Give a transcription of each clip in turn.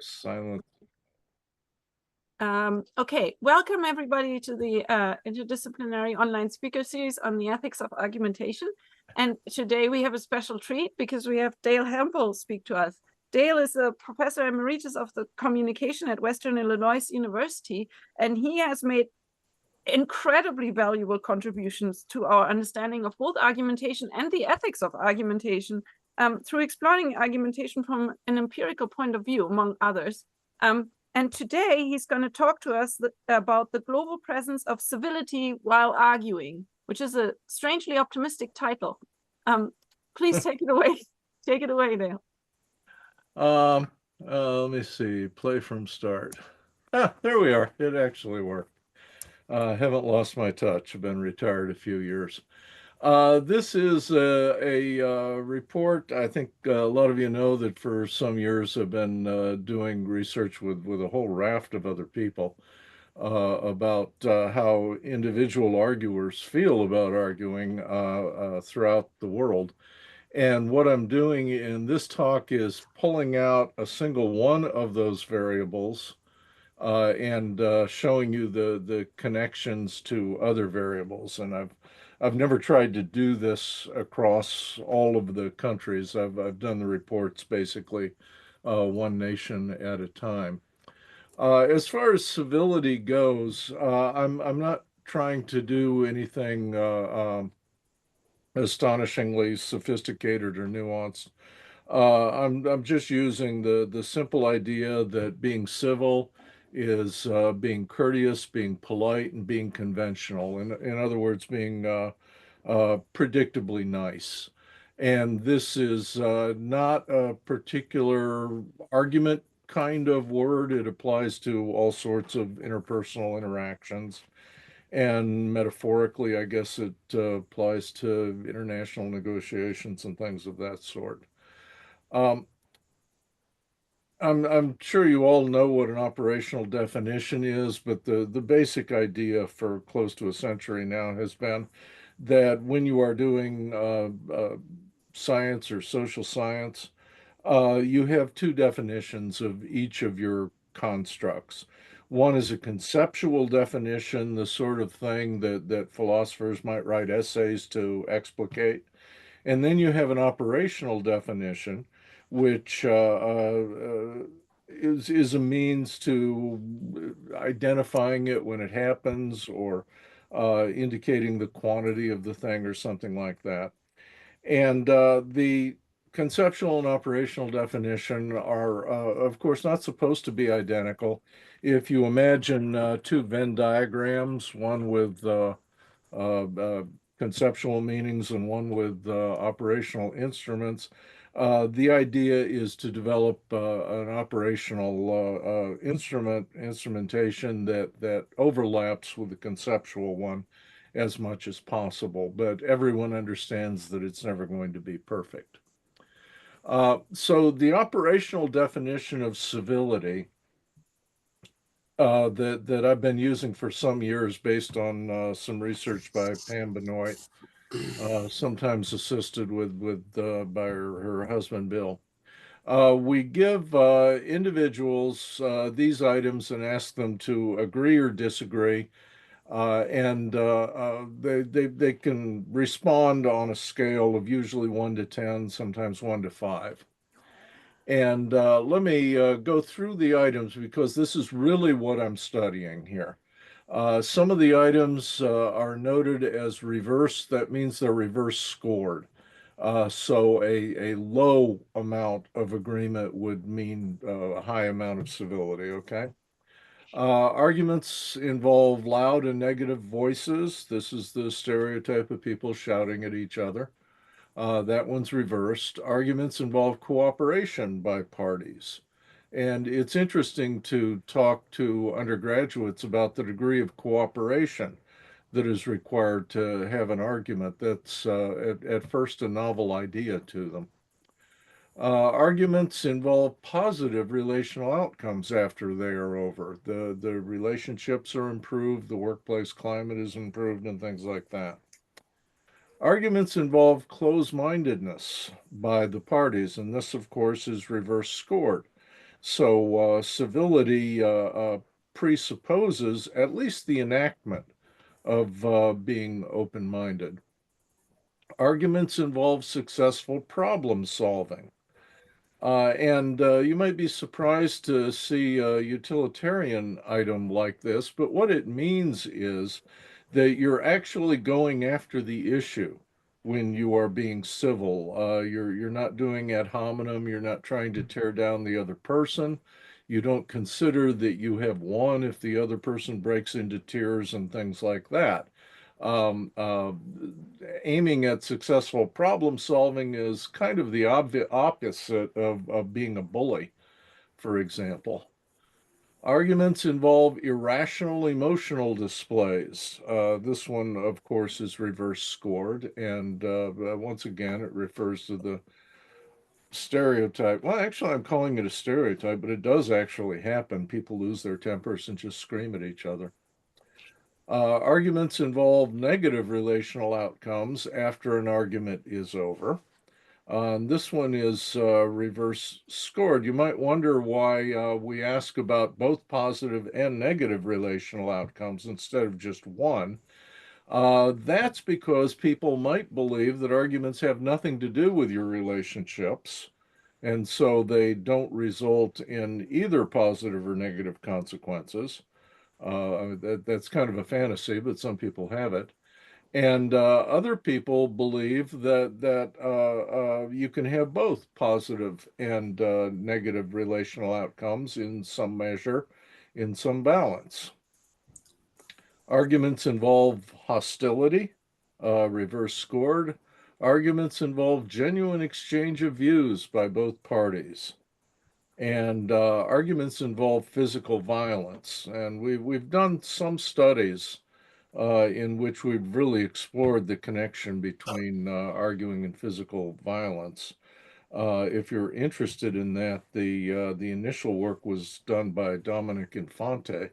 Silent. Okay, welcome everybody to the interdisciplinary online speaker series on the ethics of argumentation. And today we have a special treat because we have Dale Hample speak to us. Dale is a professor emeritus of the communication at Western Illinois University, and he has made incredibly valuable contributions to our understanding of both argumentation and the ethics of argumentation through exploring argumentation from an empirical point of view, among others. And today he's going to talk to us about the global presence of civility while arguing, which is a strangely optimistic title. Please take it away. Take it away, Dale. Let me see. Play from start. There we are. It actually worked. Haven't lost my touch. I've been retired a few years. This is a report. I think a lot of you know that for some years I've been doing research with a whole raft of other people about how individual arguers feel about arguing throughout the world. And what I'm doing in this talk is pulling out a single one of those variables and showing you the connections to other variables. And I've never tried to do this across all of the countries. I've done the reports basically one nation at a time. As far as civility goes, I'm not trying to do anything astonishingly sophisticated or nuanced. I'm just using the simple idea that being civil is being courteous, being polite, and being conventional. In other words, being predictably nice. And this is not a particular argument kind of word. It applies to all sorts of interpersonal interactions. And metaphorically, I guess it applies to international negotiations and things of that sort. Um, I'm sure you all know what an operational definition is, but the basic idea for close to a century now has been that when you are doing science or social science, you have two definitions of each of your constructs. One is a conceptual definition, the sort of thing that philosophers might write essays to explicate. And then you have an operational definition, which is a means to identifying it when it happens or indicating the quantity of the thing or something like that. And the conceptual and operational definition are, of course, not supposed to be identical. If you imagine two Venn diagrams, one with uh, conceptual meanings and one with operational instruments. The idea is to develop an operational instrumentation that overlaps with the conceptual one as much as possible, but everyone understands that it's never going to be perfect. So the operational definition of civility that I've been using for some years based on some research by Pam Benoit, sometimes assisted by her husband Bill. We give individuals these items and ask them to agree or disagree, and they can respond on a scale of usually 1 to 10, sometimes 1 to 5. And let me go through the items because this is really what I'm studying here. Some of the items are noted as reverse. That means they're reverse scored. So a low amount of agreement would mean a high amount of civility, okay? Arguments involve loud and negative voices. This is the stereotype of people shouting at each other. That one's reversed. Arguments involve cooperation by parties. And it's interesting to talk to undergraduates about the degree of cooperation that is required to have an argument that's at first a novel idea to them. Arguments involve positive relational outcomes after they are over. The relationships are improved, the workplace climate is improved, and things like that. Arguments involve closed mindedness by the parties, and this, of course, is reverse scored. So civility presupposes at least the enactment of being open-minded. Arguments involve successful problem solving. And you might be surprised to see a utilitarian item like this, but what it means is that you're actually going after the issue when you are being civil. You're not doing ad hominem. You're not trying to tear down the other person. You don't consider that you have won if the other person breaks into tears and things like that. Um, uh, Aiming at successful problem solving is kind of the opposite of being a bully, for example. Arguments involve irrational emotional displays. This one, of course, is reverse scored, and once again, it refers to the stereotype. Well, actually, I'm calling it a stereotype, but it does actually happen. People lose their tempers and just scream at each other. Arguments involve negative relational outcomes after an argument is over. This one is reverse scored. You might wonder why we ask about both positive and negative relational outcomes instead of just one. That's because people might believe that arguments have nothing to do with your relationships, and so they don't result in either positive or negative consequences. That's kind of a fantasy, but some people have it. And other people believe that you can have both positive and negative relational outcomes in some measure, in some balance. Arguments involve hostility, reverse scored. Arguments involve genuine exchange of views by both parties. And arguments involve physical violence. And we've done some studies in which we've really explored the connection between arguing and physical violence. If you're interested in that, the initial work was done by Dominic Infante,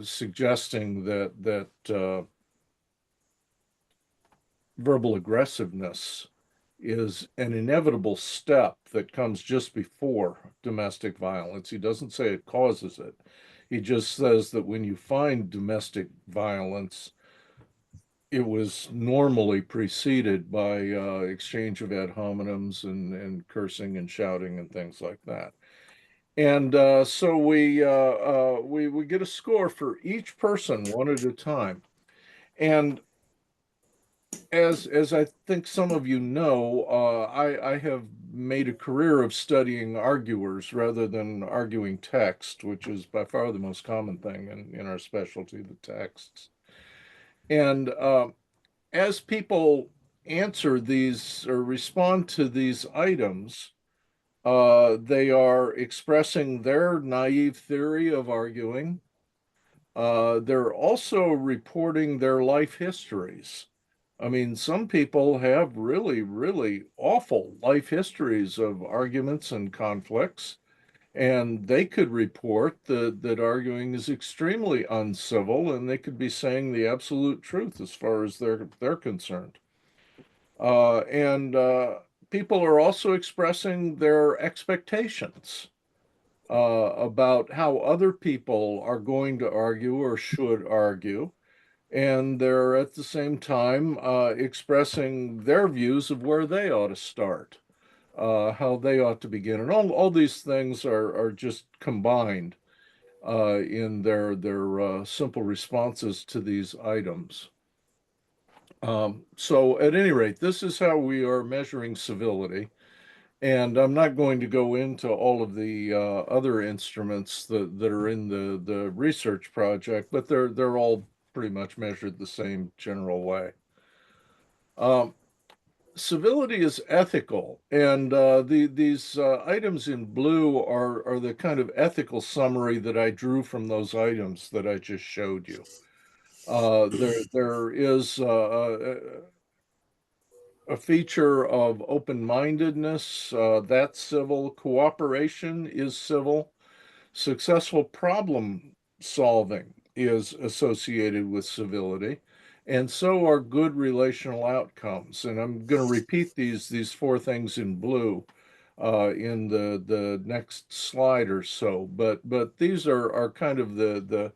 suggesting that verbal aggressiveness is an inevitable step that comes just before domestic violence. He doesn't say it causes it. He just says that when you find domestic violence, it was normally preceded by exchange of ad hominems and cursing and shouting and things like that. And so we get a score for each person one at a time. And as I think some of you know, I have made a career of studying arguers rather than arguing text, which is by far the most common thing in our specialty, the texts. And as people answer these or respond to these items, they are expressing their naive theory of arguing. They're also reporting their life histories. I mean, some people have really, really awful life histories of arguments and conflicts, and they could report that arguing is extremely uncivil, and they could be saying the absolute truth as far as they're concerned. And people are also expressing their expectations about how other people are going to argue or should argue. And they're at the same time expressing their views of where they ought to start, how they ought to begin. And all these things are just combined in their simple responses to these items. So at any rate, this is how we are measuring civility. And I'm not going to go into all of the other instruments that are in the research project, but they're all pretty much measured the same general way. Um, Civility is ethical, and these items in blue are the kind of ethical summary that I drew from those items that I just showed you. There is a feature of open-mindedness, that's civil. Cooperation is civil. Successful problem solving is associated with civility, and so are good relational outcomes. And I'm going to repeat these four things in blue. in the next slide or so. But these are kind of the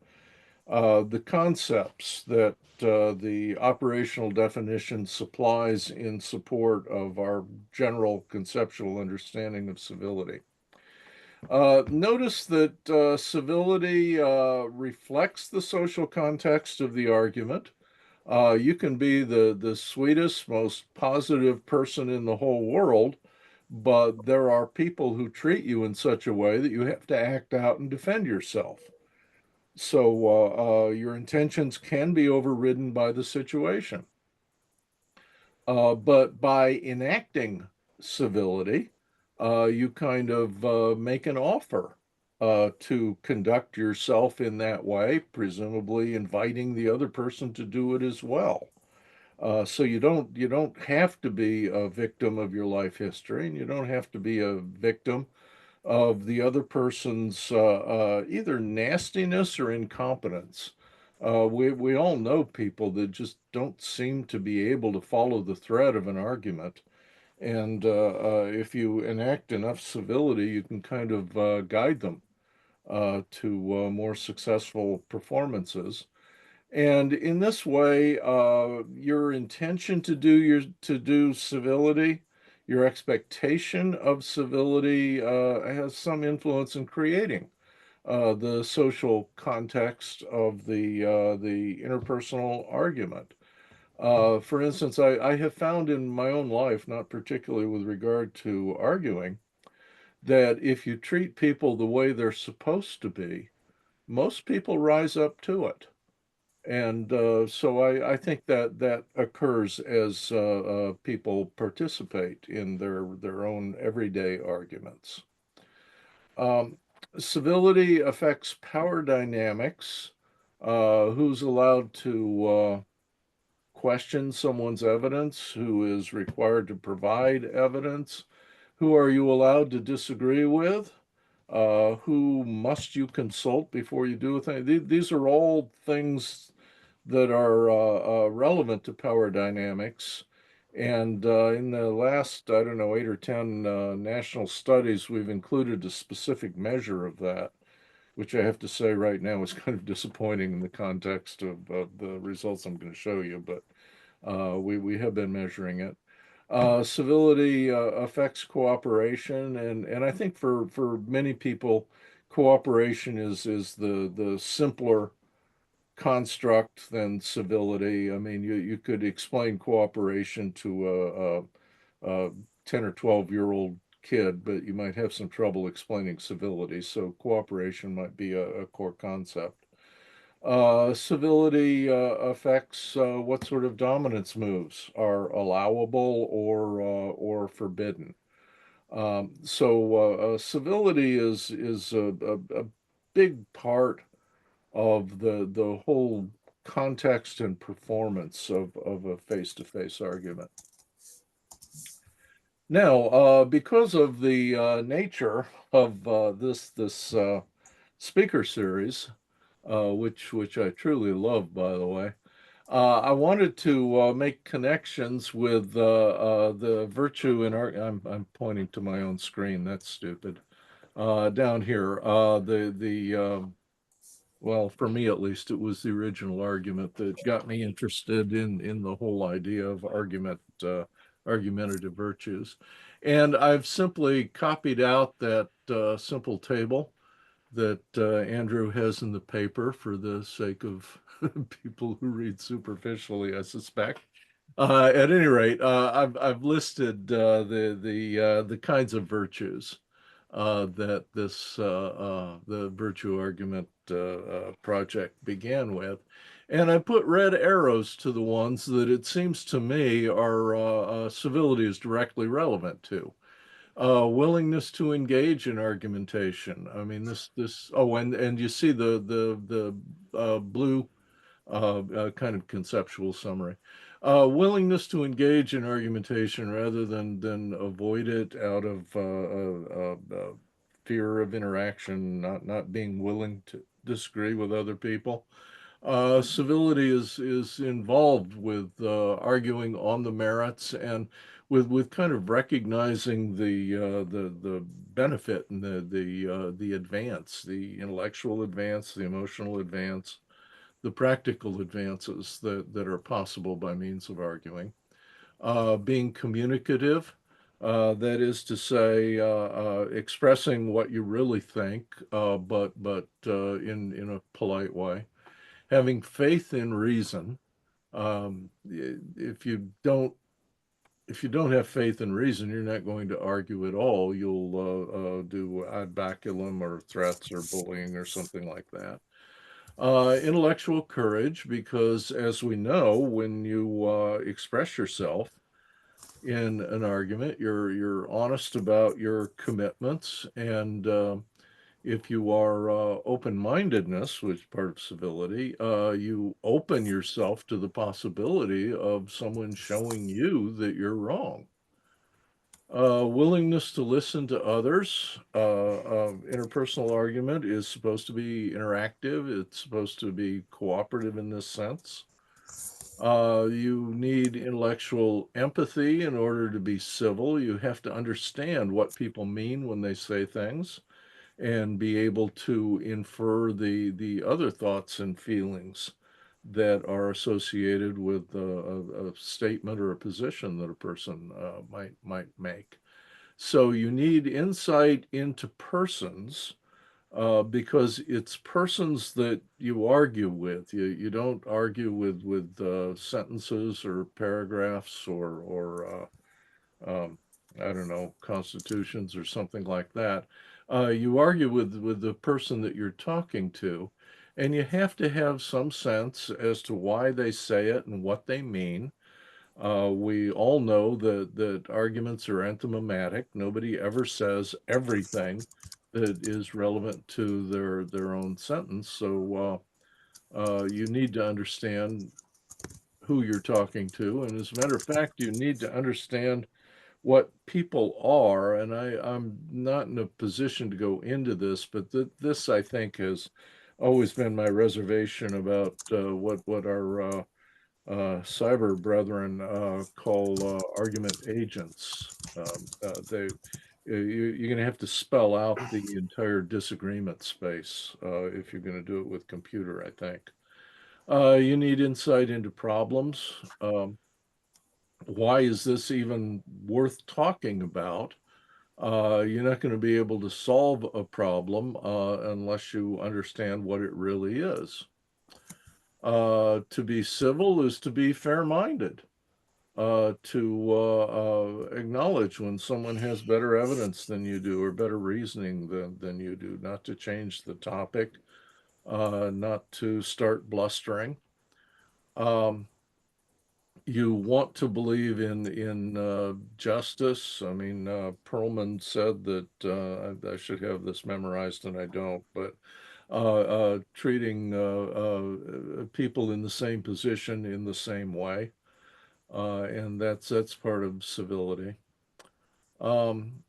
concepts that the operational definition supplies in support of our general conceptual understanding of civility. Notice that civility reflects the social context of the argument. You can be the sweetest, most positive person in the whole world, but there are people who treat you in such a way that you have to act out and defend yourself. So your intentions can be overridden by the situation. But by enacting civility, you kind of make an offer to conduct yourself in that way, presumably inviting the other person to do it as well. So you don't have to be a victim of your life history, and you don't have to be a victim of the other person's either nastiness or incompetence. We all know people that just don't seem to be able to follow the thread of an argument. And if you enact enough civility, you can kind of guide them to more successful performances. And in this way, your intention to do civility, your expectation of civility has some influence in creating the social context of the interpersonal argument. For instance, I have found in my own life, not particularly with regard to arguing, that if you treat people the way they're supposed to be, most people rise up to it. And so I think that that occurs as people participate in their own everyday arguments. Um, Civility affects power dynamics. Who's allowed to question someone's evidence? Who is required to provide evidence? Who are you allowed to disagree with? Who must you consult before you do a thing? These are all things that are relevant to power dynamics. And in the last, I don't know, 8 or 10 national studies, we've included a specific measure of that, which I have to say right now is kind of disappointing in the context of the results I'm going to show you, but we have been measuring it. Civility affects cooperation, and I think for many people, cooperation is the simpler construct than civility. I mean, you could explain cooperation to a 10 or 12-year-old kid, but you might have some trouble explaining civility. So cooperation might be a core concept. Civility affects what sort of dominance moves are allowable or forbidden. So civility is a big part of the whole context and performance of a face-to-face argument. Now, because of the nature of this speaker series, which I truly love, by the way, I wanted to make connections with the virtue in art. I'm pointing to my own screen. That's stupid. Down here, well, for me at least, it was the original argument that got me interested in the whole idea of argumentative virtues. And I've simply copied out that simple table that Andrew has in the paper for the sake of people who read superficially, I suspect. At any rate, I've listed the kinds of virtues that the virtue argument project began with, and I put red arrows to the ones that it seems to me are civility is directly relevant to. Willingness to engage in argumentation. I mean, this. Oh, and you see the blue kind of conceptual summary. Willingness to engage in argumentation rather than avoid it out of fear of interaction, not being willing to disagree with other people. Civility is involved with arguing on the merits, and with kind of recognizing the benefit and the advance, the intellectual advance, the emotional advance, the practical advances that are possible by means of arguing. Being communicative, that is to say, expressing what you really think, but in a polite way. Having faith in reason. If you don't have faith in reason, you're not going to argue at all. You'll do ad baculum or threats or bullying or something like that. Intellectual courage, because as we know, when you express yourself in an argument, you're honest about your commitments, and if you are open-mindedness, which is part of civility, you open yourself to the possibility of someone showing you that you're wrong. Willingness to listen to others. Interpersonal argument is supposed to be interactive. It's supposed to be cooperative in this sense. You need intellectual empathy in order to be civil. You have to understand what people mean when they say things and be able to infer the other thoughts and feelings that are associated with a statement or a position that a person might make. So you need insight into persons because it's persons that you argue with. You don't argue with sentences or paragraphs or I don't know, constitutions or something like that. You argue with the person that you're talking to, and you have to have some sense as to why they say it and what they mean. We all know that arguments are enigmatic. Nobody ever says everything that is relevant to their own sentence. So you need to understand who you're talking to, and as a matter of fact, you need to understand what people are, and I'm not in a position to go into this, but this I think has always been my reservation about what our cyber brethren call argument agents. You're going to have to spell out the entire disagreement space if you're going to do it with computer, I think. You need insight into problems. Why is this even worth talking about? You're not going to be able to solve a problem unless you understand what it really is. To be civil is to be fair-minded, to acknowledge when someone has better evidence than you do or better reasoning than you do, not to change the topic, not to start blustering. Um, you want to believe in justice. I mean, Perlman said that I should have this memorized, and I don't. But treating people in the same position in the same way, and that's part of civility. Um,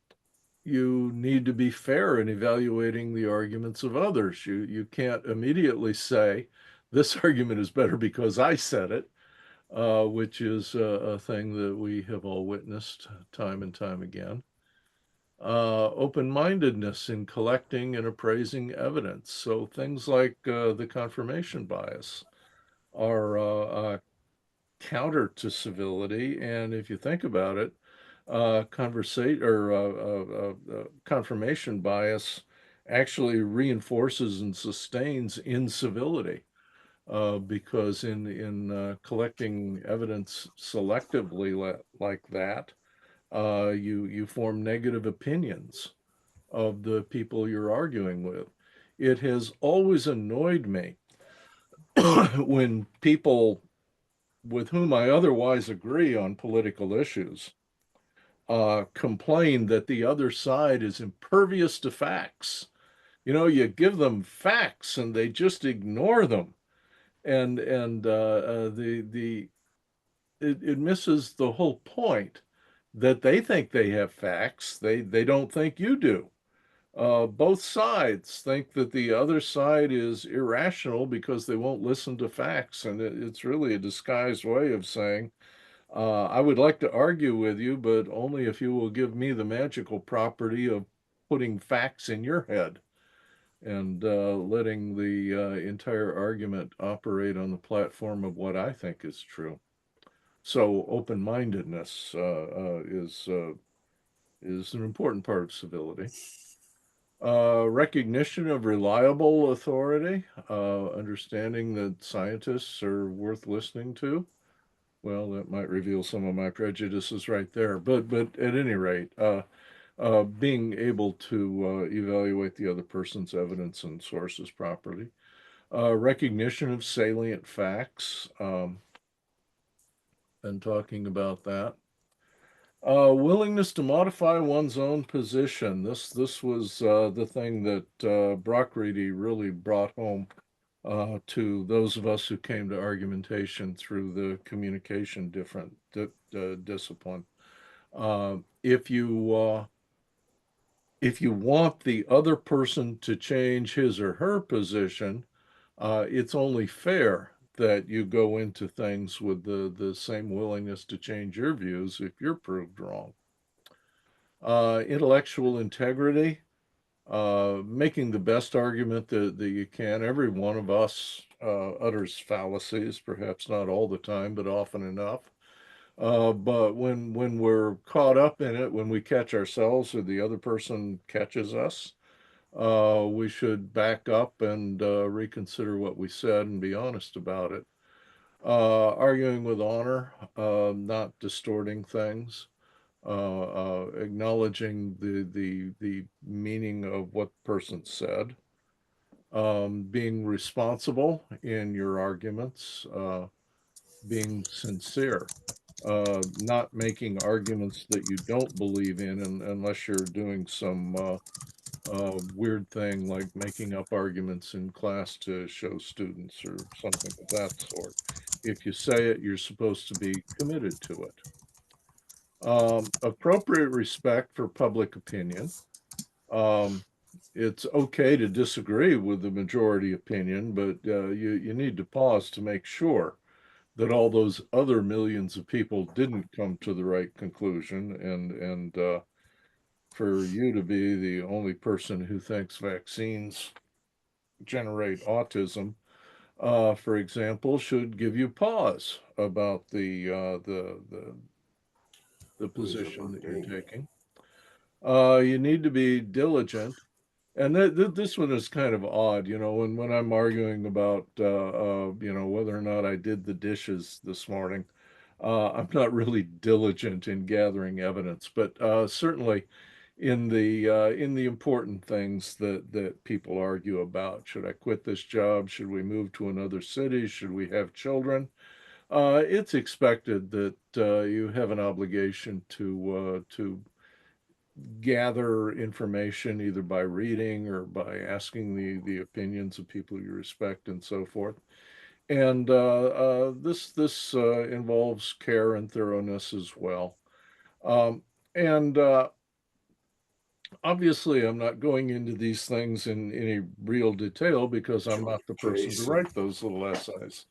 you need to be fair in evaluating the arguments of others. You can't immediately say this argument is better because I said it, which is a thing that we have all witnessed time and time again. Open-mindedness in collecting and appraising evidence. So things like the confirmation bias are counter to civility. And if you think about it, confirmation bias actually reinforces and sustains incivility because in collecting evidence selectively like that, you form negative opinions of the people you're arguing with. It has always annoyed me when people with whom I otherwise agree on political issues complain that the other side is impervious to facts. You know, you give them facts and they just ignore them, and the it misses the whole point that they think they have facts. They don't think you do. Both sides think that the other side is irrational because they won't listen to facts, and it's really a disguised way of saying I would like to argue with you, but only if you will give me the magical property of putting facts in your head and letting the entire argument operate on the platform of what I think is true. So open-mindedness is an important part of civility. Recognition of reliable authority, understanding that scientists are worth listening to. Well, that might reveal some of my prejudices right there. But at any rate, being able to evaluate the other person's evidence and sources properly. Recognition of salient facts, and talking about that. Willingness to modify one's own position. This was the thing that Brockreedy really brought home to those of us who came to argumentation through the communication different discipline. Uh, if you if you want the other person to change his or her position, it's only fair that you go into things with the same willingness to change your views if you're proved wrong. Intellectual integrity, making the best argument that you can. Every one of us utters fallacies, perhaps not all the time, but often enough. But when we're caught up in it, when we catch ourselves or the other person catches us, we should back up and reconsider what we said and be honest about it. Arguing with honor, not distorting things, acknowledging the meaning of what the person said, being responsible in your arguments, being sincere, not making arguments that you don't believe in unless you're doing some weird thing like making up arguments in class to show students or something of that sort. If you say it, you're supposed to be committed to it. Appropriate respect for public opinion. Um, it's okay to disagree with the majority opinion, but you need to pause to make sure that all those other millions of people didn't come to the right conclusion, and for you to be the only person who thinks vaccines generate autism, for example, should give you pause about the position that you're taking. You need to be diligent. And this one is kind of odd, when I'm arguing about, whether or not I did the dishes this morning. I'm not really diligent in gathering evidence, but certainly in the important things that people argue about. Should I quit this job? Should we move to another city? Should we have children? It's expected that you have an obligation to gather information either by reading or by asking the opinions of people you respect and so forth. And this involves care and thoroughness as well. Um, and Obviously, I'm not going into these things in any real detail because I'm not the person to Jason. write those little essays.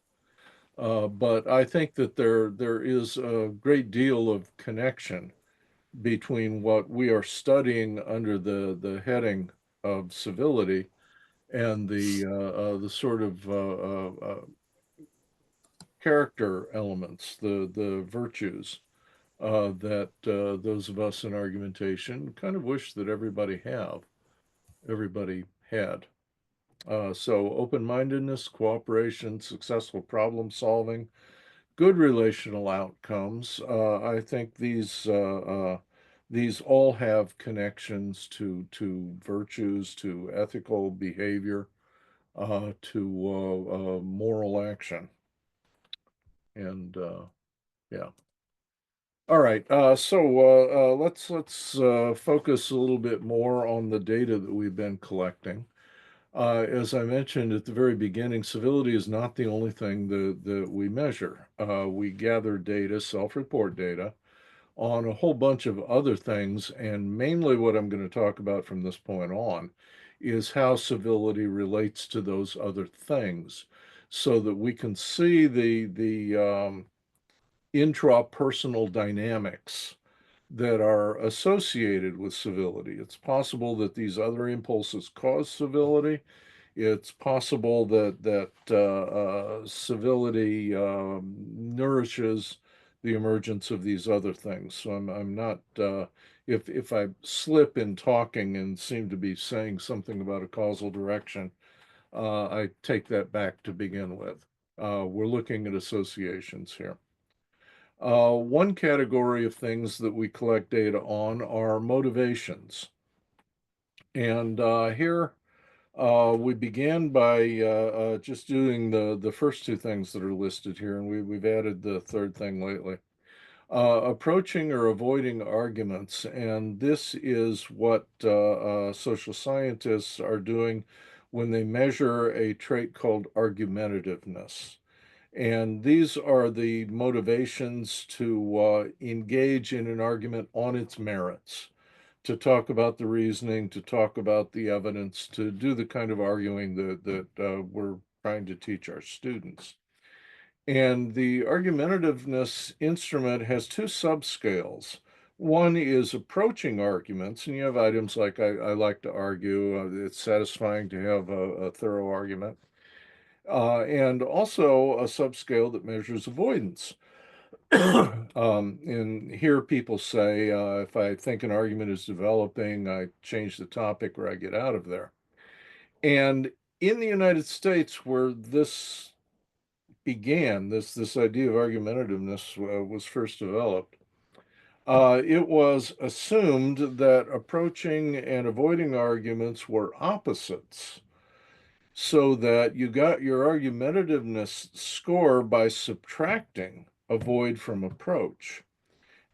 But I think that there is a great deal of connection between what we are studying under the heading of civility and the sort of character elements, the virtues that those of us in argumentation kind of wish that everybody had. So open-mindedness, cooperation, successful problem solving, good relational outcomes. I think these all have connections to virtues, to ethical behavior, to moral action, and yeah. All right. Let's focus a little bit more on the data that we've been collecting. As I mentioned at the very beginning, civility is not the only thing that we measure. We gather data, self-report data, on a whole bunch of other things, and mainly what I'm going to talk about from this point on is how civility relates to those other things, so that we can see intrapersonal dynamics that are associated with civility. It's possible that these other impulses cause civility. It's possible that civility nourishes the emergence of these other things. So I'm not if I slip in talking and seem to be saying something about a causal direction, I take that back to begin with. We're looking at associations here. One category of things that we collect data on are motivations. And here we began by just doing the first two things that are listed here, and we've added the third thing lately. Approaching or avoiding arguments, and this is what social scientists are doing when they measure a trait called argumentativeness. And these are the motivations to engage in an argument on its merits, to talk about the reasoning, to talk about the evidence, to do the kind of arguing that we're trying to teach our students. And the argumentativeness instrument has two subscales. One is approaching arguments, and you have items like I like to argue, it's satisfying to have a thorough argument, and also a subscale that measures avoidance. And here people say, if I think an argument is developing, I change the topic or I get out of there. And in the United States, where this began, this idea of argumentativeness was first developed, it was assumed that approaching and avoiding arguments were opposites, so that you got your argumentativeness score by subtracting avoid from approach.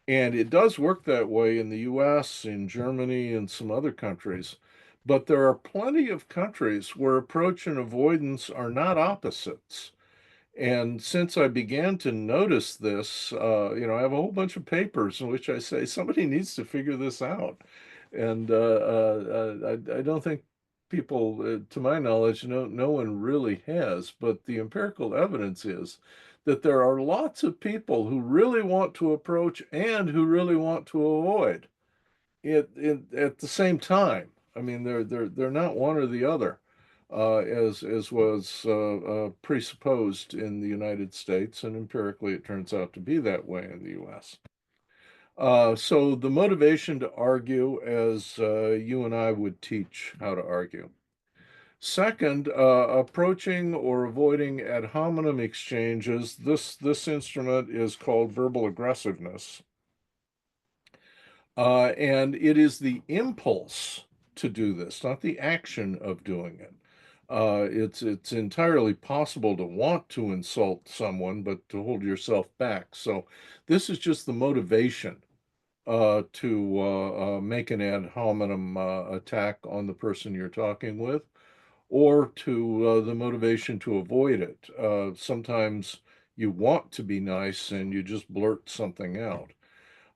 And it does work that way in the US, in Germany, and some other countries. But there are plenty of countries where approach and avoidance are not opposites. And since I began to notice this, I have a whole bunch of papers in which I say somebody needs to figure this out. And I don't think people, to my knowledge, no one really has. But the empirical evidence is that there are lots of people who really want to approach and who really want to avoid at the same time. I mean, they're not one or the other, as was presupposed in the United States, and empirically it turns out to be that way in the U.S. So the motivation to argue, as you and I would teach how to argue. Second, approaching or avoiding ad hominem exchanges. This instrument is called verbal aggressiveness. And it is the impulse to do this, not the action of doing it. It's entirely possible to want to insult someone, but to hold yourself back. So this is just the motivation to make an ad hominem attack on the person you're talking with, or to the motivation to avoid it. Sometimes you want to be nice and you just blurt something out.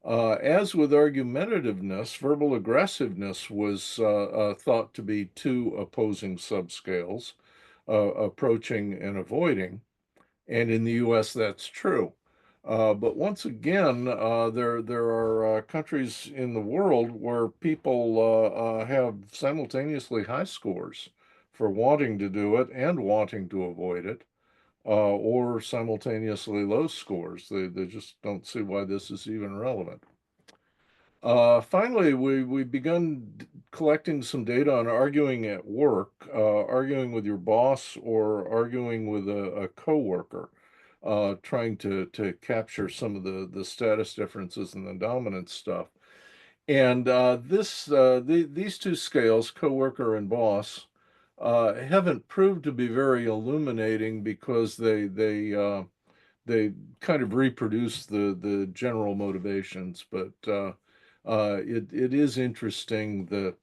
As with argumentativeness, verbal aggressiveness was thought to be two opposing subscales, approaching and avoiding. And in the US, that's true. But once again, there are countries in the world where people have simultaneously high scores for wanting to do it and wanting to avoid it, or simultaneously low scores. They just don't see why this is even relevant. Finally, we've begun collecting some data on arguing at work, arguing with your boss or arguing with a coworker, trying to capture some of the status differences and the dominance stuff. And these two scales, coworker and boss, haven't proved to be very illuminating because they kind of reproduce the general motivations, but it is interesting that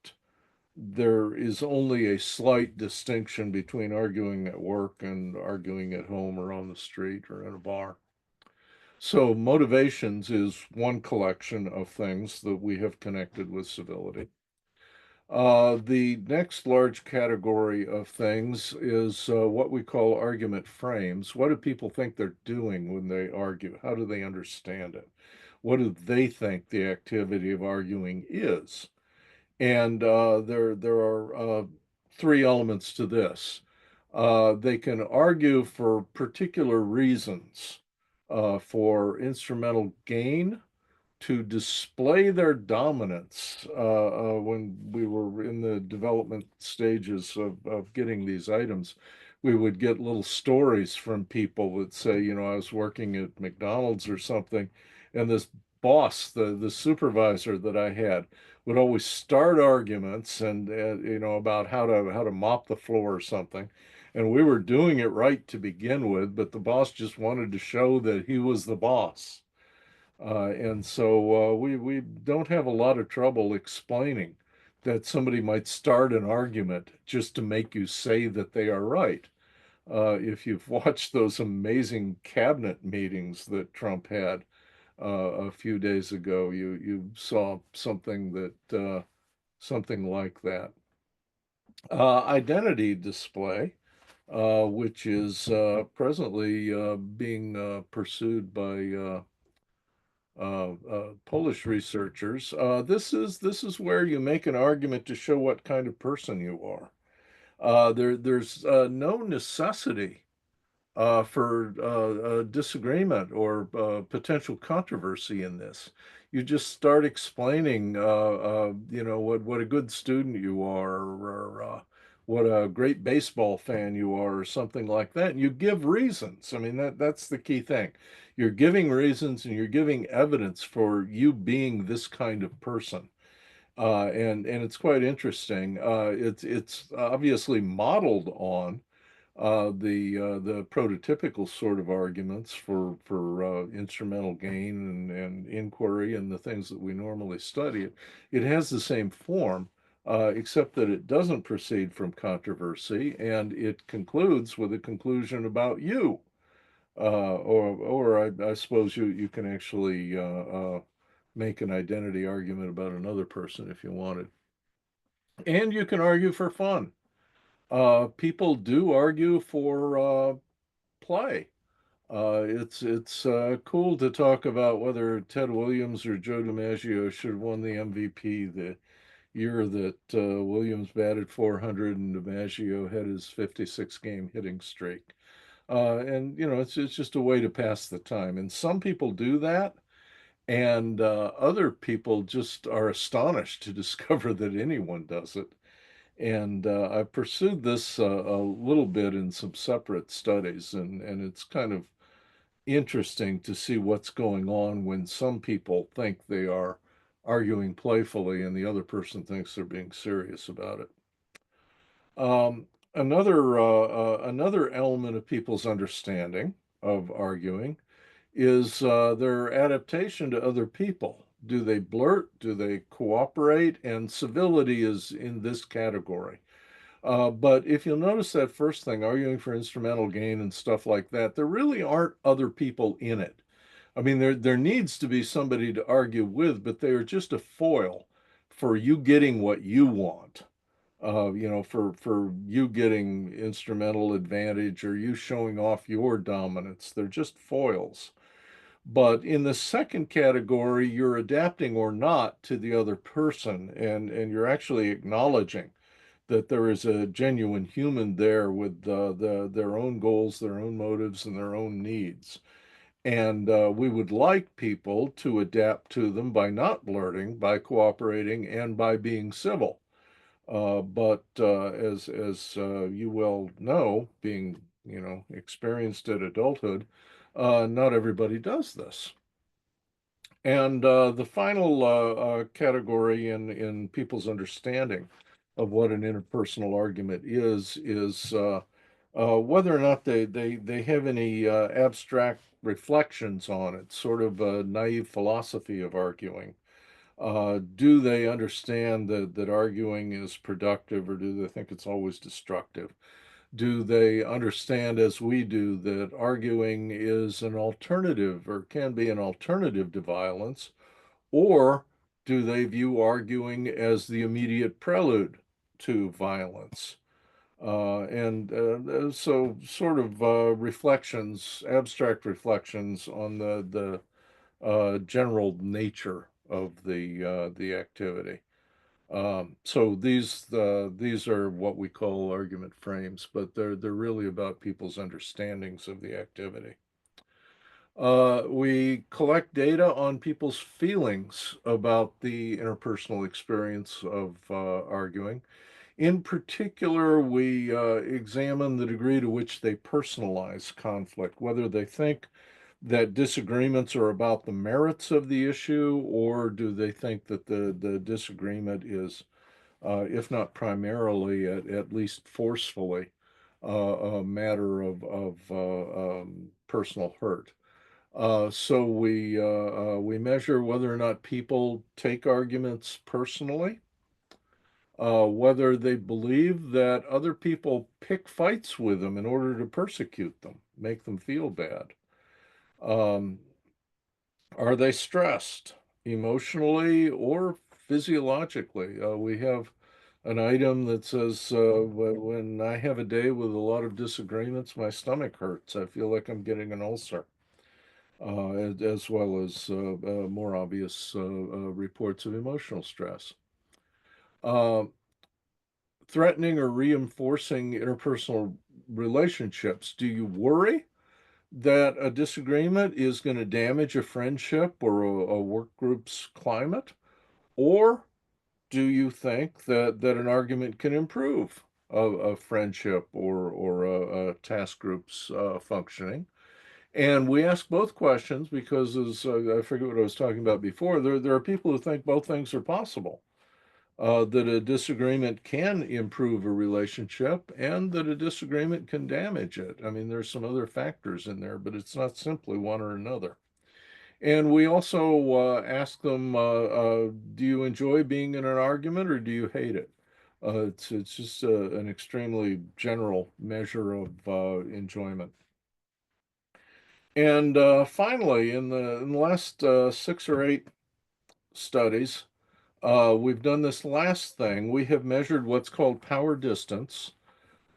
there is only a slight distinction between arguing at work and arguing at home or on the street or in a bar. So motivations is one collection of things that we have connected with civility. The next large category of things is what we call argument frames. What do people think they're doing when they argue? How do they understand it? What do they think the activity of arguing is? And there are three elements to this. They can argue for particular reasons, for instrumental gain, to display their dominance. When we were in the development stages of getting these items, we would get little stories from people that say, I was working at McDonald's or something, and this boss, the supervisor that I had, would always start arguments and about how to mop the floor or something. And we were doing it right to begin with, but the boss just wanted to show that he was the boss. And so we don't have a lot of trouble explaining that somebody might start an argument just to make you say that they are right. If you've watched those amazing cabinet meetings that Trump had a few days ago, you saw something like that. Identity display, which is presently being pursued by Polish researchers. This is where you make an argument to show what kind of person you are. There's no necessity for disagreement or potential controversy in this. You just start explaining, what a good student you are, or what a great baseball fan you are, or something like that. And you give reasons. I mean, that's the key thing. You're giving reasons and you're giving evidence for you being this kind of person. And it's quite interesting. It's obviously modeled on the prototypical sort of arguments for instrumental gain and inquiry and the things that we normally study. It has the same form, except that it doesn't proceed from controversy, and it concludes with a conclusion about you. Or I suppose you can actually make an identity argument about another person if you wanted. And you can argue for fun. People do argue for play. It's cool to talk about whether Ted Williams or Joe DiMaggio should have won the MVP the year that Williams batted 400 and DiMaggio had his 56 game hitting streak. And it's just a way to pass the time. And some people do that, and other people just are astonished to discover that anyone does it. And I've pursued this a little bit in some separate studies, and it's kind of interesting to see what's going on when some people think they are arguing playfully and the other person thinks they're being serious about it. Um, another element of people's understanding of arguing is their adaptation to other people. Do they blurt? Do they cooperate? And civility is in this category. But if you'll notice that first thing, arguing for instrumental gain and stuff like that, there really aren't other people in it. I mean, there needs to be somebody to argue with, but they are just a foil for you getting what you want. For you getting instrumental advantage or you showing off your dominance. They're just foils. But in the second category, you're adapting or not to the other person, and you're actually acknowledging that there is a genuine human there with their own goals, their own motives, and their own needs. And we would like people to adapt to them by not blurting, by cooperating, and by being civil. But as you well know, being experienced at adulthood, not everybody does this. And the final category in people's understanding of what an interpersonal argument is whether or not they have any abstract reflections on it, sort of a naive philosophy of arguing. Do they understand that arguing is productive, or do they think it's always destructive? Do they understand, as we do, that arguing is an alternative or can be an alternative to violence? Or Do they view arguing as the immediate prelude to violence? And so sort of reflections, abstract reflections on the general nature of the activity. So these are what we call argument frames, but they're really about people's understandings of the activity. We collect data on people's feelings about the interpersonal experience of arguing. In particular, we examine the degree to which they personalize conflict, whether they think that disagreements are about the merits of the issue, or do they think that the disagreement is, if not primarily, at least forcefully, a matter of personal hurt. So we measure whether or not people take arguments personally, whether they believe that other people pick fights with them in order to persecute them, make them feel bad. Um, are they stressed emotionally or physiologically? We have an item that says, when I have a day with a lot of disagreements, my stomach hurts. I feel like I'm getting an ulcer. As well as more obvious reports of emotional stress. Uh, Threatening or reinforcing interpersonal relationships. Do you worry that a disagreement is going to damage a friendship or a work group's climate? Or do you think that an argument can improve a friendship or a task group's functioning? And we ask both questions because, as I forget what I was talking about before, there are people who think both things are possible. That a disagreement can improve a relationship and that a disagreement can damage it. I mean, there's some other factors in there, but it's not simply one or another. And we also ask them, do you enjoy being in an argument or do you hate it? It's just an extremely general measure of enjoyment. And finally, in the last 6 or 8 studies, we've done this last thing. We have measured what's called power distance,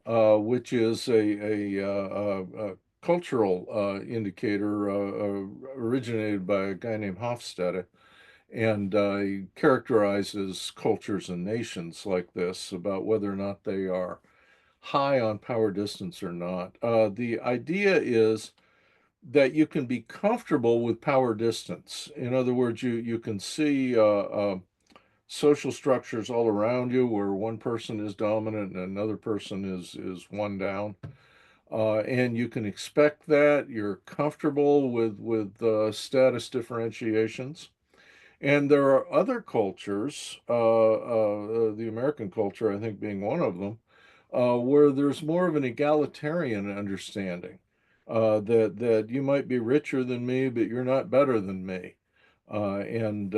which is a cultural indicator originated by a guy named Hofstede, and he characterizes cultures and nations like this about whether or not they are high on power distance or not. The idea is that you can be comfortable with power distance. In other words, you can see social structures all around you where one person is dominant and another person is one down, and you can expect that. You're comfortable with status differentiations. And there are other cultures, the American culture, I think, being one of them, where there's more of an egalitarian understanding that you might be richer than me, but you're not better than me. And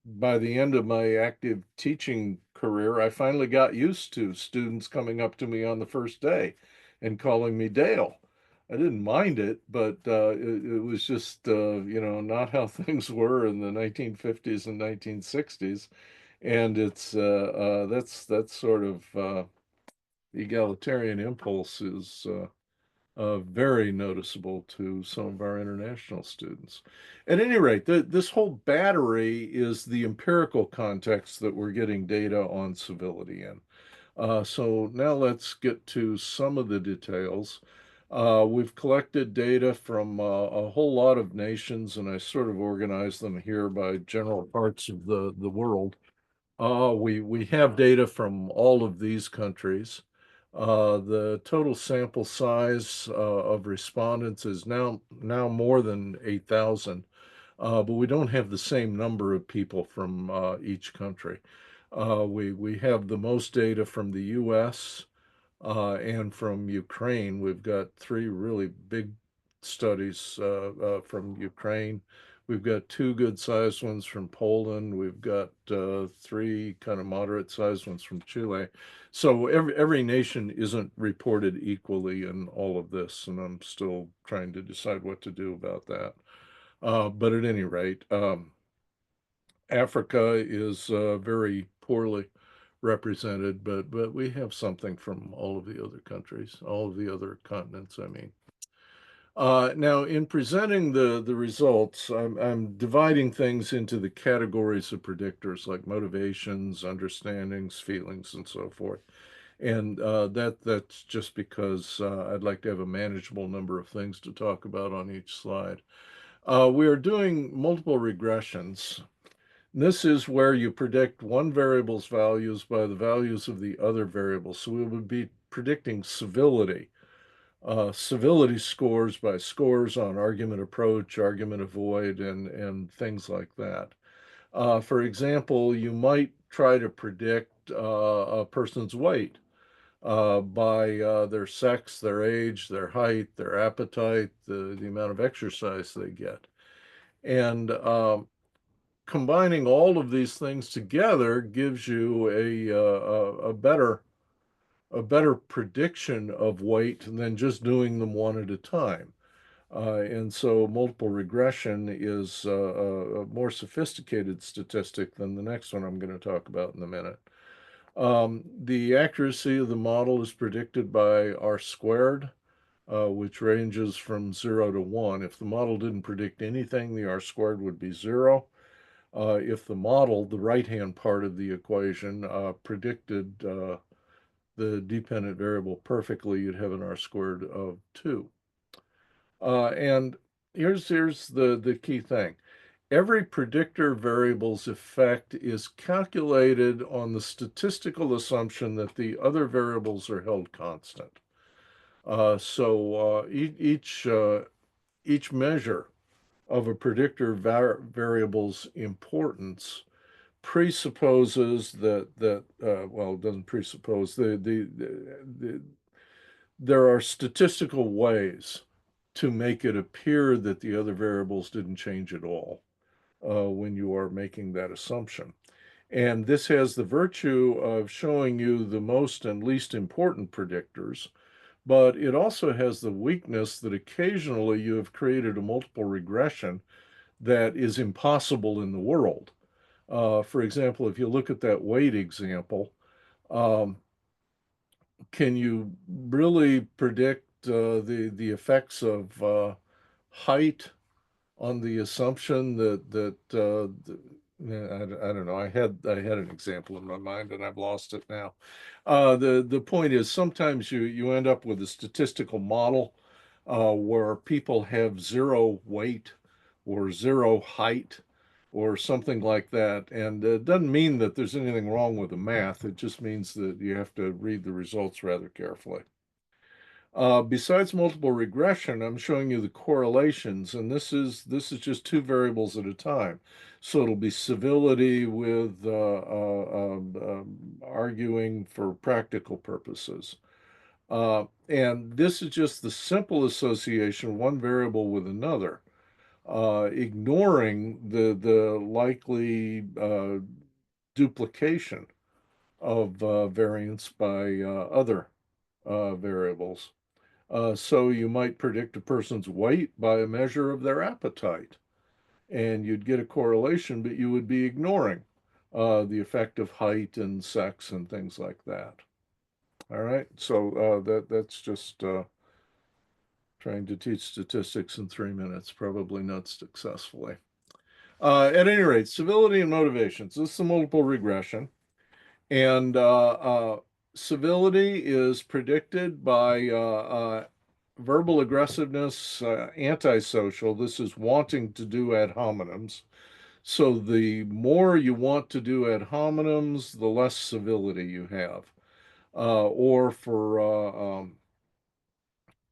by the end of my active teaching career, I finally got used to students coming up to me on the first day and calling me Dale. I didn't mind it, but it was just, not how things were in the 1950s and 1960s. And that's sort of egalitarian impulse is very noticeable to some of our international students. At any rate, this whole battery is the empirical context that we're getting data on civility in. So now let's get to some of the details. We've collected data from a whole lot of nations, and I sort of organized them here by general parts of the world. We have data from all of these countries. The total sample size of respondents is now more than 8,000, but we don't have the same number of people from each country. We have the most data from the U.S. And from Ukraine. We've got 3 really big studies from Ukraine. We've got 2 good-sized ones from Poland. We've got 3 kind of moderate-sized ones from Chile. So every nation isn't reported equally in all of this, and I'm still trying to decide what to do about that. But at any rate, Africa is very poorly represented, but we have something from all of the other countries, all of the other continents, I mean. Now, in presenting the results, I'm dividing things into the categories of predictors like motivations, understandings, feelings, and so forth. And that's just because I'd like to have a manageable number of things to talk about on each slide. We are doing multiple regressions. This is where you predict one variable's values by the values of the other variables. So we would be predicting civility. Civility scores by scores on argument approach, argument avoid, and things like that. For example, you might try to predict a person's weight by their sex, their age, their height, their appetite, the amount of exercise they get. And combining all of these things together gives you a better prediction of weight than just doing them one at a time. And so multiple regression is a more sophisticated statistic than the next one I'm going to talk about in a minute. The accuracy of the model is predicted by R squared, which ranges from 0 to 1. If the model didn't predict anything, the R squared would be 0. If the model, the right-hand part of the equation, predicted the dependent variable perfectly, you'd have an R squared of 2. And here's the key thing. Every predictor variable's effect is calculated on the statistical assumption that the other variables are held constant. So each measure of a predictor variable's importance presupposes well, it doesn't presuppose there are statistical ways to make it appear that the other variables didn't change at all when you are making that assumption. And this has the virtue of showing you the most and least important predictors, but it also has the weakness that occasionally you have created a multiple regression that is impossible in the world. For example, if you look at that weight example, um, can you really predict the effects of height on the assumption I don't know. I had an example in my mind and I've lost it now. The point is sometimes you end up with a statistical model where people have zero weight or zero height or something like that, and it doesn't mean that there's anything wrong with the math. It just means that you have to read the results rather carefully. Besides multiple regression, I'm showing you the correlations, and this is just two variables at a time. So it'll be civility with arguing for practical purposes. And this is just the simple association, one variable with another, ignoring the likely duplication of variance by other variables. So you might predict a person's weight by a measure of their appetite, and you'd get a correlation, but you would be ignoring the effect of height and sex and things like that. All right, so that's just trying to teach statistics in 3 minutes, probably not successfully. At any rate, civility and motivations. This is a multiple regression. And civility is predicted by verbal aggressiveness, antisocial. This is wanting to do ad hominems. So the more you want to do ad hominems, the less civility you have. Or for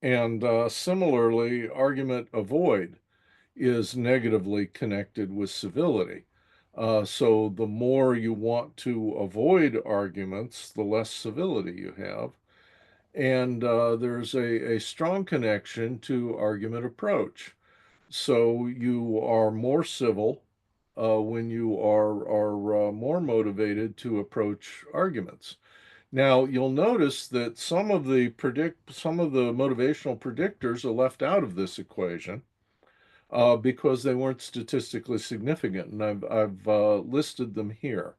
and similarly, argument avoid is negatively connected with civility. So the more you want to avoid arguments, the less civility you have. And there's a strong connection to argument approach. So you are more civil when you are more motivated to approach arguments. Now you'll notice that some of the motivational predictors are left out of this equation. because they weren't statistically significant, and I've listed them here.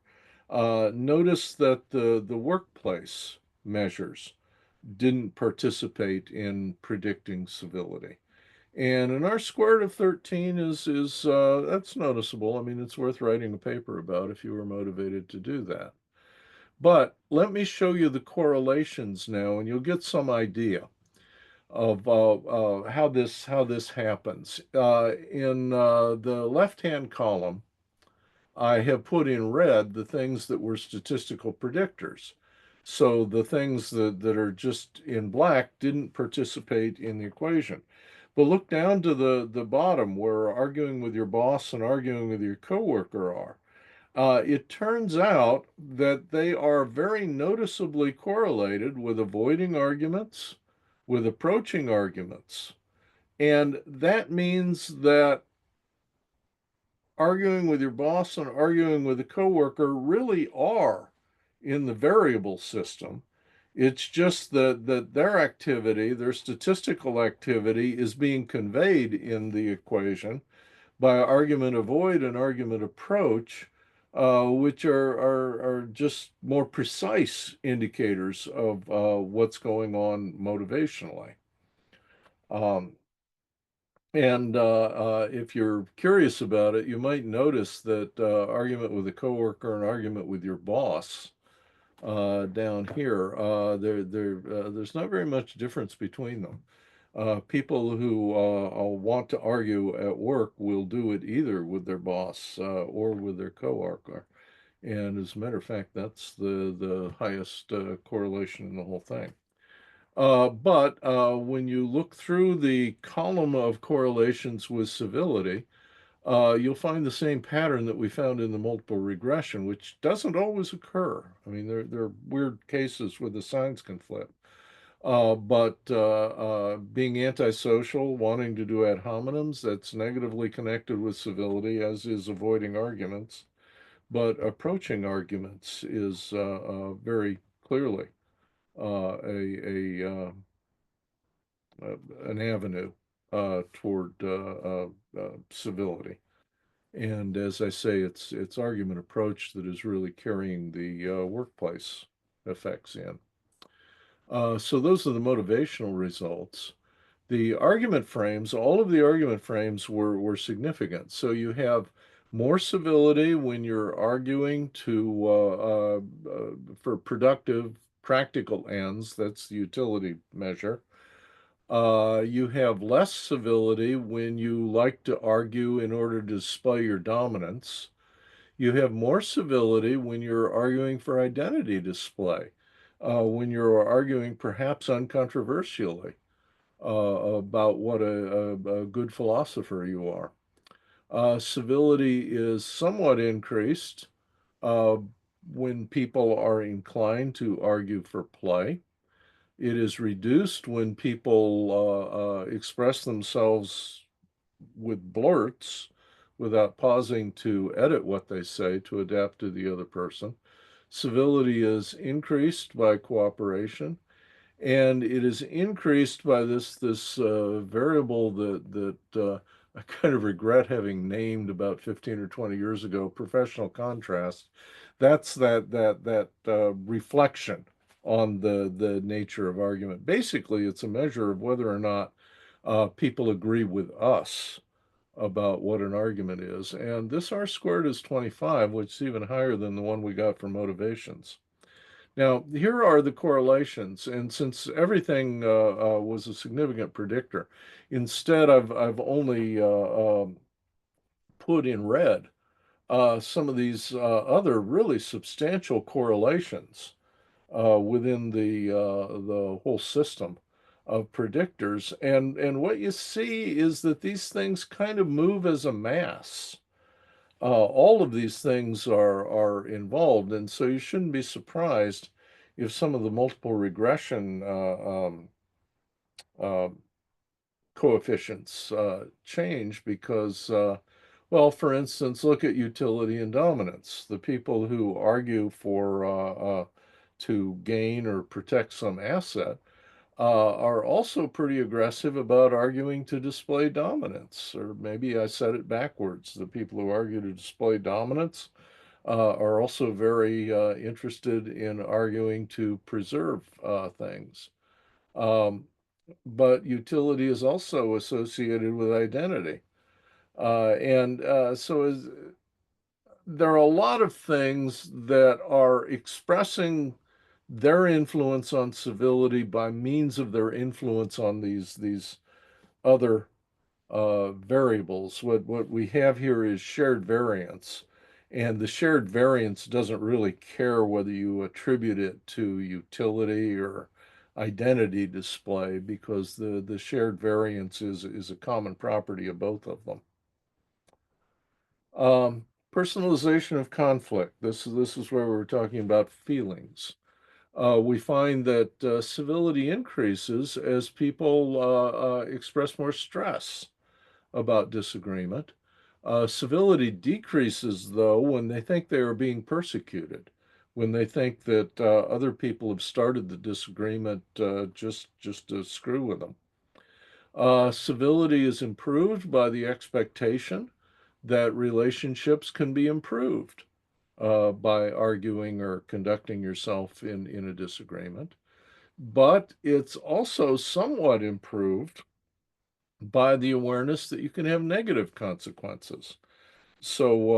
Notice that the workplace measures didn't participate in predicting civility. And an R squared of 13 is that's noticeable. I mean, it's worth writing a paper about if you were motivated to do that. But let me show you the correlations now, and you'll get some idea of how this happens. In the left-hand column, I have put in red the things that were statistical predictors. So the things that are just in black didn't participate in the equation. But look down to the bottom where arguing with your boss and arguing with your coworker are. It turns out that they are very noticeably correlated with avoiding arguments, with approaching arguments. And that means that arguing with your boss and arguing with a coworker really are in the variable system. It's just that their activity, their statistical activity, is being conveyed in the equation by argument avoid and argument approach, which are just more precise indicators of what's going on motivationally. Um, and if you're curious about it, you might notice that argument with a coworker and argument with your boss down here, there's not very much difference between them. People who want to argue at work will do it either with their boss or with their coworker. And as a matter of fact, that's the highest correlation in the whole thing. But when you look through the column of correlations with civility, you'll find the same pattern that we found in the multiple regression, which doesn't always occur. I mean, there are weird cases where the signs can flip. But being antisocial, wanting to do ad hominems, that's negatively connected with civility, as is avoiding arguments. But approaching arguments is very clearly uh, a, a uh, an avenue toward civility. And as I say, it's argument approach that is really carrying the workplace effects in. So those are the motivational results. The argument frames, all of the argument frames were significant. So you have more civility when you're arguing for productive, practical ends. That's the utility measure. You have less civility when you like to argue in order to display your dominance. You have more civility when you're arguing for identity display, when you're arguing perhaps uncontroversially about what a good philosopher you are. Civility is somewhat increased uh, when people are inclined to argue for play. It is reduced when people express themselves with blurts without pausing to edit what they say to adapt to the other person. Civility is increased by cooperation, and it is increased by this variable that I kind of regret having named about 15 or 20 years ago, professional contrast. That's that reflection on the nature of argument. Basically, it's a measure of whether or not people agree with us about what an argument is. And this R squared is 25, which is even higher than the one we got for motivations. Now, here are the correlations, and since everything was a significant predictor, instead I've only put in red some of these other really substantial correlations within the whole system of predictors, and what you see is that these things kind of move as a mass. All of these things are involved, and so you shouldn't be surprised if some of the multiple regression uh, coefficients change because, well, for instance, look at utility and dominance. The people who argue for to gain or protect some asset are also pretty aggressive about arguing to display dominance. Or maybe I said it backwards. The people who argue to display dominance are also very interested in arguing to preserve things. Um, but utility is also associated with identity. And there are a lot of things that are expressing their influence on civility by means of their influence on these other variables. What we have here is shared variance, and the shared variance doesn't really care whether you attribute it to utility or identity display because the shared variance is a common property of both of them. Personalization of conflict. This is where we're talking about feelings. We find that civility increases as people express more stress about disagreement. Civility decreases, though, when they think they are being persecuted, when they think that other people have started the disagreement just to screw with them. Civility is improved by the expectation that relationships can be improved by arguing or conducting yourself in a disagreement. But it's also somewhat improved by the awareness that you can have negative consequences. So,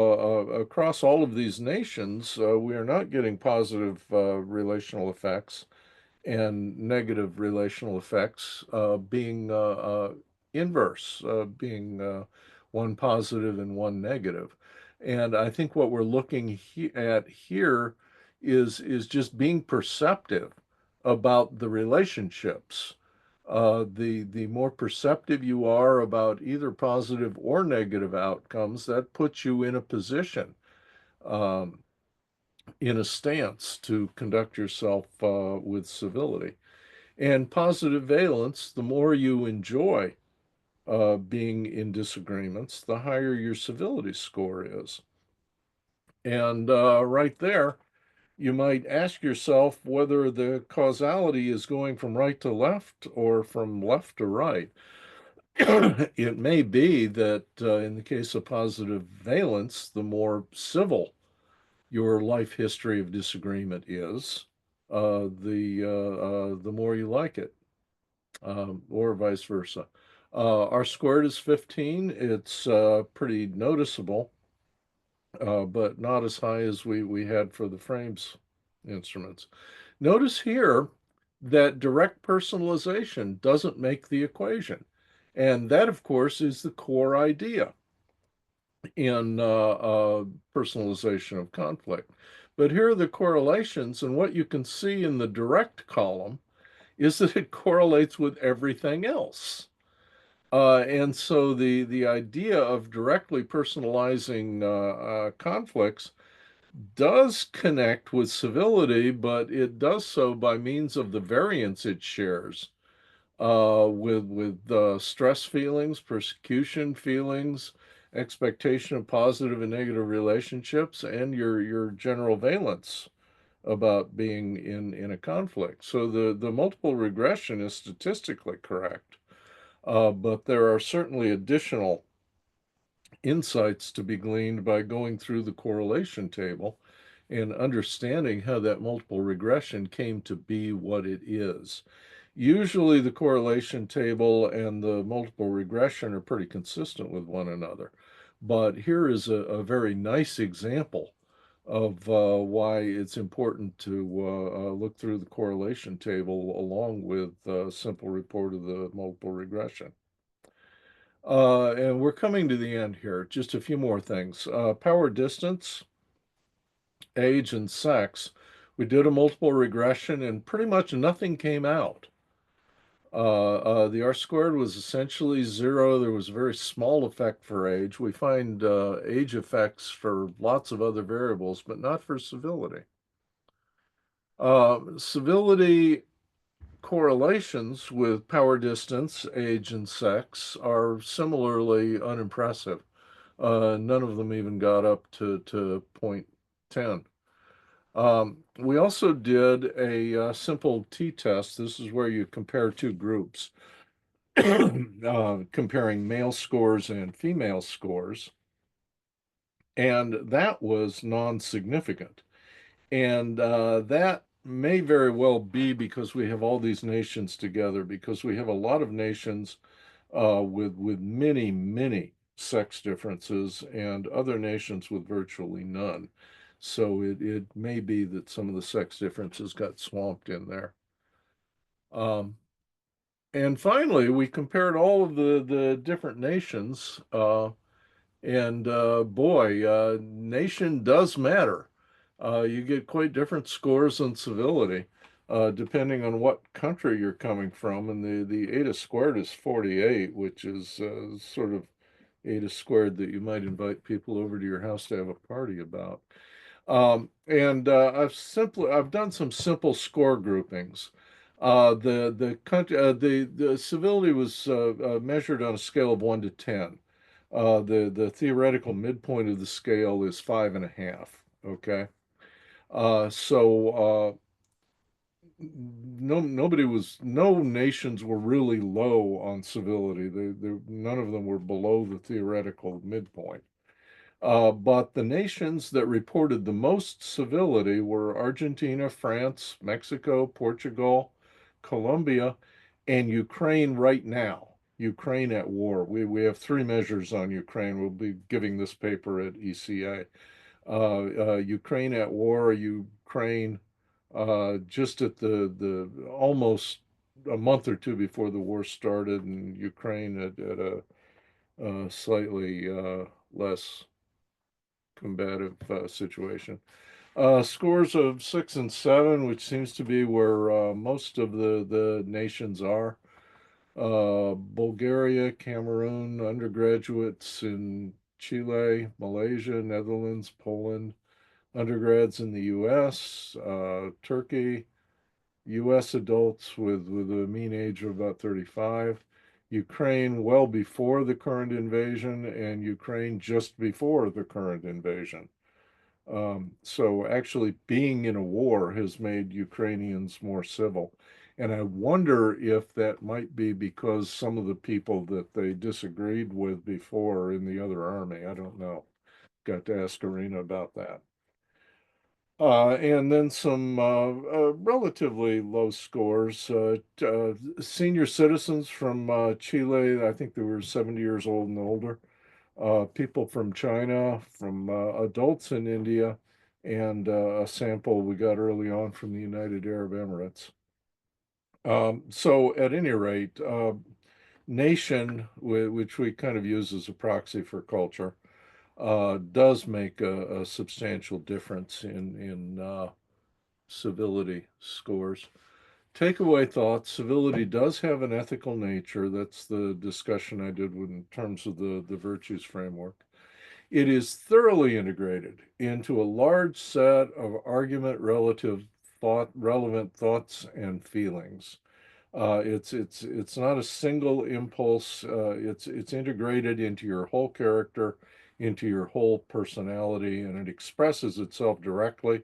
across all of these nations, we are not getting positive relational effects and negative relational effects being inverse, being one positive and one negative. And I think what we're looking at here is just being perceptive about the relationships. The more perceptive you are about either positive or negative outcomes, that puts you in a position, um, in a stance to conduct yourself with civility. And positive valence, the more you enjoy being in disagreements, the higher your civility score is. And right there, you might ask yourself whether the causality is going from right to left or from left to right. It may be that in the case of positive valence, the more civil your life history of disagreement is, the more you like it, or vice versa. R squared is 15. It's pretty noticeable, but not as high as we had for the frames instruments. Notice here that direct personalization doesn't make the equation. And that, of course, is the core idea in personalization of conflict. But here are the correlations, and what you can see in the direct column is that it correlates with everything else. And so the idea of directly personalizing conflicts does connect with civility, but it does so by means of the variance it shares with stress feelings, persecution feelings, expectation of positive and negative relationships, and your general valence about being in a conflict. So the multiple regression is statistically correct, but there are certainly additional insights to be gleaned by going through the correlation table and understanding how that multiple regression came to be what it is. Usually the correlation table and the multiple regression are pretty consistent with one another. But here is a very nice example of why it's important to look through the correlation table along with simple report of the multiple regression. And we're coming to the end here. Just a few more things. Power distance, age, and sex. We did a multiple regression and pretty much nothing came out. The R squared was essentially zero. There was a very small effect for age. We find age effects for lots of other variables, but not for civility. Civility correlations with power distance, age, and sex are similarly unimpressive. None of them even got up to 0.10. We also did a simple t-test. This is where you compare two groups, comparing male scores and female scores, and that was non-significant. And that may very well be because we have all these nations together, because we have a lot of nations with many, many sex differences and other nations with virtually none. So it may be that some of the sex differences got swamped in there. Um, and finally, we compared all of the different nations, and boy, nation does matter. You get quite different scores on civility, depending on what country you're coming from. And the eta squared is 48, which is sort of eta squared that you might invite people over to your house to have a party about. And I've done some simple score groupings. The civility was measured on a scale of 1 to 10. The theoretical midpoint of the scale is 5.5. Okay. So no nations were really low on civility. None of them were below the theoretical midpoint. But the nations that reported the most civility were Argentina, France, Mexico, Portugal, Colombia, and Ukraine right now. Ukraine at war. We have three measures on Ukraine. We'll be giving this paper at ECA. Ukraine at war, Ukraine just at the almost a month or two before the war started, and Ukraine at a slightly less combative situation. Scores of 6 and 7, which seems to be where most of the nations are. Bulgaria, Cameroon, undergraduates in Chile, Malaysia, Netherlands, Poland, undergrads in the US, Turkey, US adults with a mean age of about 35, Ukraine well before the current invasion, and Ukraine just before the current invasion. So actually being in a war has made Ukrainians more civil. And I wonder if that might be because some of the people that they disagreed with before are in the other army. I don't know. Got to ask Arena about that. And then some relatively low scores. Senior citizens from Chile, I think they were 70 years old and older. People from China, from adults in India, and a sample we got early on from the United Arab Emirates. So at any rate, nation, which we kind of use as a proxy for culture, does make a substantial difference in civility scores. Takeaway thoughts, civility does have an ethical nature. That's the discussion I did in terms of the virtues framework. It is thoroughly integrated into a large set of argument relative thought, relevant thoughts and feelings. It's not a single impulse. It's integrated into your whole character, into your whole personality, and it expresses itself directly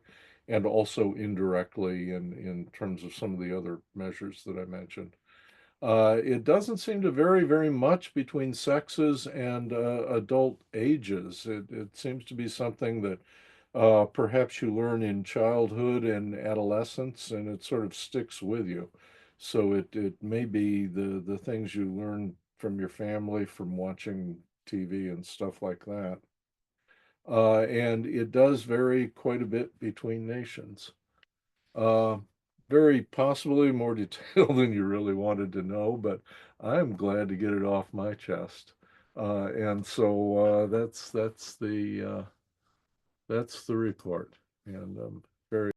and also indirectly in terms of some of the other measures that I mentioned. It doesn't seem to vary very much between sexes and adult ages. It seems to be something that perhaps you learn in childhood and adolescence, and it sort of sticks with you. So it may be the things you learn from your family, from watching TV and stuff like that. And it does vary quite a bit between nations. Uh, Very possibly more detailed than you really wanted to know, but I'm glad to get it off my chest. And so that's the report, and very